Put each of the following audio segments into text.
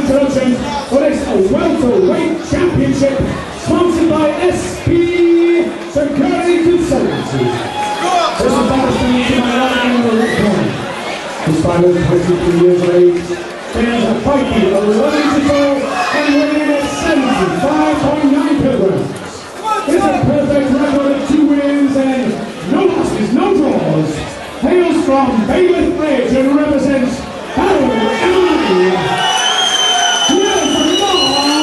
introduction for this welterweight championship, sponsored by SP Security Consultancy. This is Boston to my right in the red corner. This fighter is 23 years of age, stands a fighting 11 to 12 and weighing at 75.9 kilograms. It's a perfect record of 2 wins and no losses, no draws. Hails from Bailiff Ridge and represents Battle MMA. Here's Marc Bryden.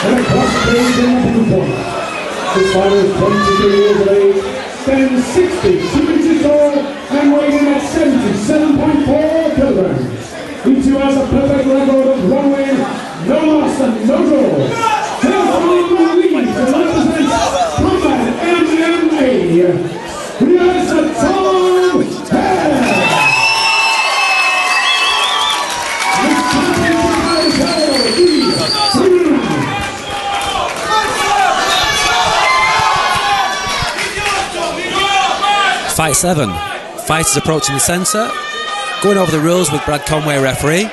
And across the stage in the blue corner, this fighter is 22 years of age, stands 62 inches tall and weighing at 77.4 kilograms. He too has a perfect record of 1 win, no loss and no draws. Hails from the Leeds and represents Combat MMA. Here's the Tom Head. This championship is held Fight 7. Fighters approaching the centre. Going over the rules with Brad Conway, referee.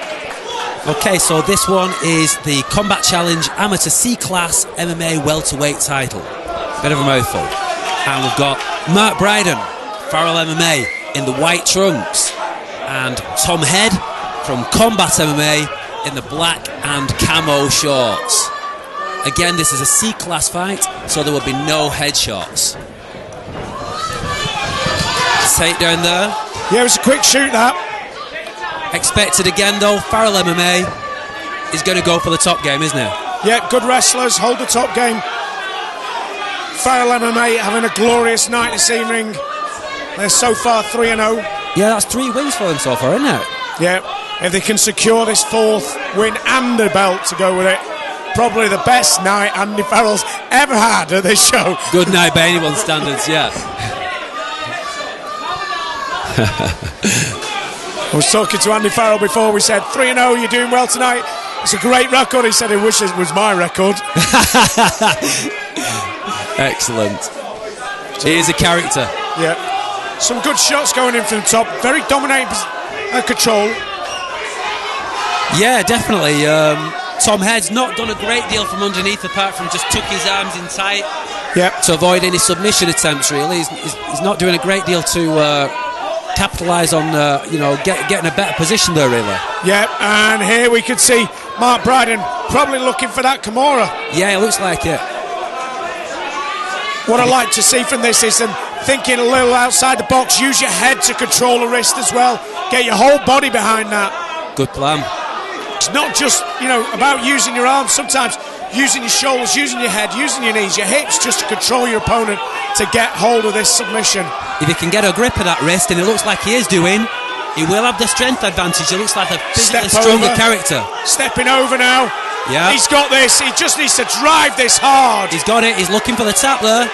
Okay, so this one is the Combat Challenge Amateur C-Class MMA welterweight title. Bit of a mouthful. And we've got Marc Bryden, Farrell MMA, in the white trunks. And Tom Head from Combat MMA in the black and camo shorts. Again, this is a C-Class fight, so there will be no headshots. Takedown there. Yeah, it was a quick shoot, that. Expected again though, Farrell MMA is going to go for the top game, isn't it? Yeah, good wrestlers, hold the top game. Farrell MMA having a glorious night this evening. They're so far 3-0. Yeah, that's 3 wins for them so far, isn't it? Yeah, if they can secure this 4th win and a belt to go with it, probably the best night Andy Farrell's ever had at this show. Good night by anyone's standards, yeah. I was talking to Andy Farrell before. We said 3-0, you're doing well tonight. It's a great record. He said he wishes it was my record. Excellent. He is a character. Yeah. Some good shots going in from the top. Very dominating control. Yeah, definitely. Tom Head's not done a great deal from underneath, apart from just took his arms in tight to avoid any submission attempts, really. He's not doing a great deal to capitalise on, getting a better position there, really. Yeah, and here we can see Marc Bryden probably looking for that Kimura. Yeah, it looks like it. What I like to see from this is them thinking a little outside the box. Use your head to control the wrist as well. Get your whole body behind that. Good plan. It's not just, about using your arms. Sometimes using your shoulders, using your head, using your knees, your hips, just to control your opponent to get hold of this submission. If he can get a grip of that wrist, and it looks like he is doing, he will have the strength advantage. He looks like a physically stronger character. Stepping over now. Yeah. He's got this. He just needs to drive this hard. He's got it. He's looking for the tap there.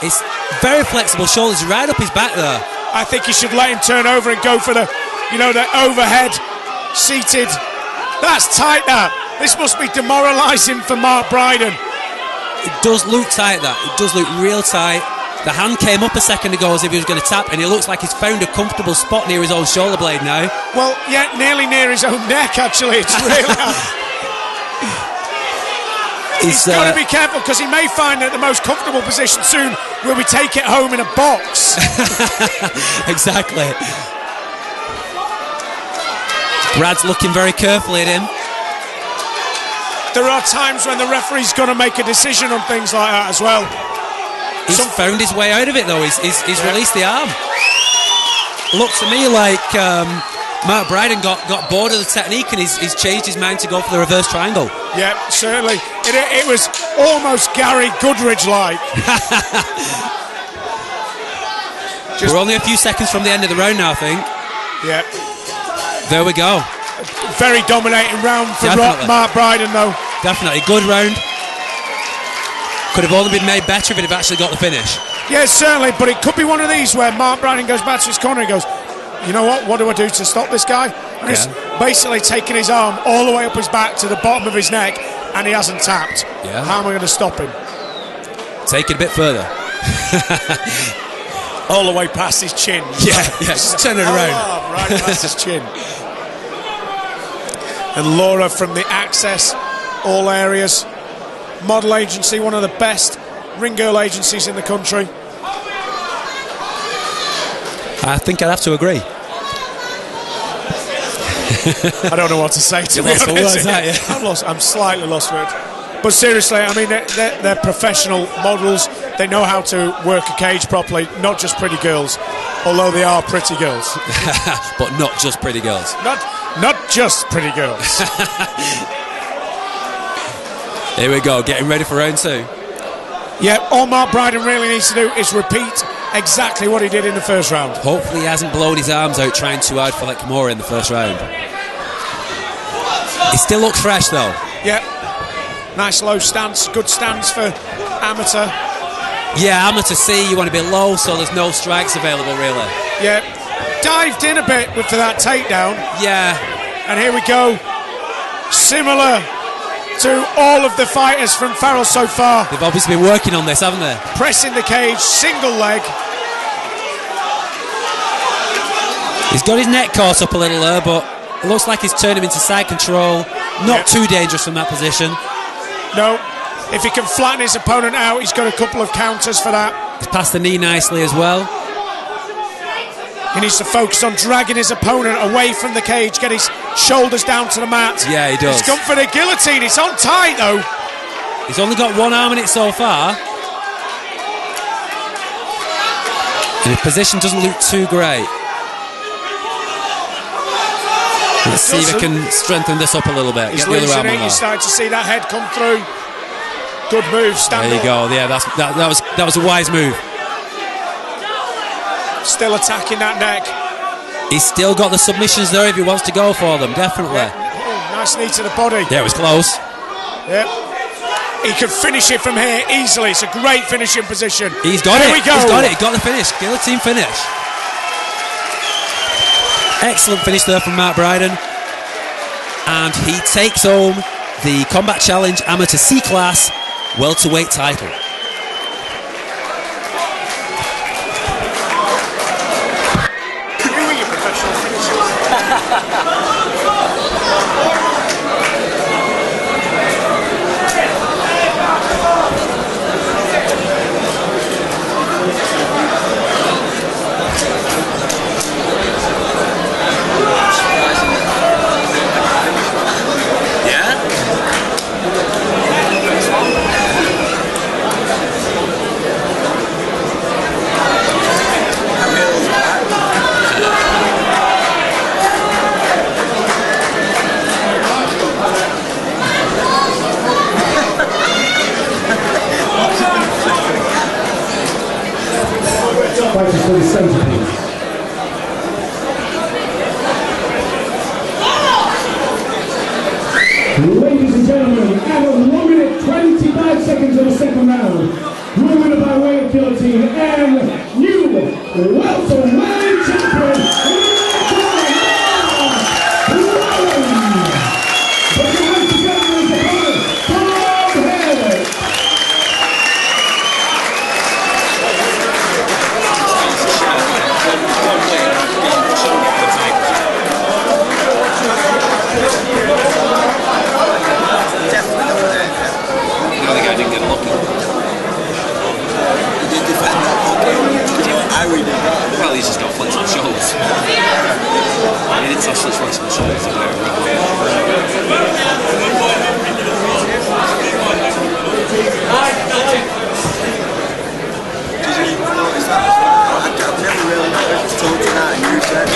It's very flexible shoulders right up his back there. I think he should let him turn over and go for the overhead seated. That's tight, that. This must be demoralising for Marc Bryden. It does look tight, that. It does look real tight. The hand came up a second ago as if he was going to tap, and it looks like he's found a comfortable spot near his own shoulder blade now. Well, yeah, nearly near his own neck, actually. It's really... He's got to be careful, because he may find that the most comfortable position soon will be take it home in a box. Exactly. Brad's looking very carefully at him. There are times when the referee's going to make a decision on things like that as well. He's found his way out of it, though. He's released the arm. Looks to me like Marc Bryden got bored of the technique, and he's changed his mind to go for the reverse triangle. Yeah, certainly. It was almost Gary Goodridge-like. We're only a few seconds from the end of the round now, I think. Yeah. There we go. Very dominating round for Marc Bryden, though. Definitely. Good round. Could have only been made better if it had actually got the finish. Yeah, certainly, but it could be one of these where Marc Bryden goes back to his corner and goes, you know what do I do to stop this guy? And he's basically taking his arm all the way up his back to the bottom of his neck, and he hasn't tapped. How am I going to stop him? Take it a bit further. all the way past his chin. Yeah, just turn it around. Oh, right past his chin. And Laura from the Access, all areas. Model agency, one of the best ring girl agencies in the country. I think I'd have to agree. I don't know what to say, to be honest. Words, I'm slightly lost for it. But seriously, I mean, they're professional models. They know how to work a cage properly, not just pretty girls, although they are pretty girls. But not just pretty girls. Not just pretty girls. Here we go, getting ready for round 2. Yeah, all Marc Bryden really needs to do is repeat exactly what he did in the first round. Hopefully he hasn't blown his arms out trying too hard for like Kimura in the first round. He still looks fresh though. Yeah. Nice low stance, good stance for amateur. Yeah, amateur C, you want to be low so there's no strikes available really. Yeah. Dived in a bit for that takedown. Yeah. And here we go. Similar to all of the fighters from Farrell so far. They've obviously been working on this, haven't they? Pressing the cage, single leg. He's got his neck caught up a little there, but it looks like he's turned him into side control. Not too dangerous from that position. No. If he can flatten his opponent out, he's got a couple of counters for that. He's passed the knee nicely as well. He needs to focus on dragging his opponent away from the cage, get his shoulders down to the mat. Yeah, he does. He's gone for the guillotine. It's on tight, though. He's only got one arm in it so far. And his position doesn't look too great. Let's see if we can strengthen this up a little bit. He's Get the other arm on loosening. You're starting to see that head come through. Good move. Stand there you up. go. Yeah, that was a wise move. Still attacking that neck. He's still got the submissions there if he wants to go for them, definitely. Oh, nice knee to the body. Yeah, it was close. Yep. He could finish it from here easily. It's a great finishing position. He's got it. Here we go. He's got it. He got the finish. Guillotine finish. Excellent finish there from Marc Bryden. And he takes home the Combat Challenge Amateur C-Class welterweight title. Fighters for the centre, please. Ladies and gentlemen, out of 1 minute 25 seconds of the second round, winner by way of guillotine and new welterweight champion, Well, he's just got flexible shoulders. He didn't have such flexible shoulders. I've never really noticed until tonight, and you said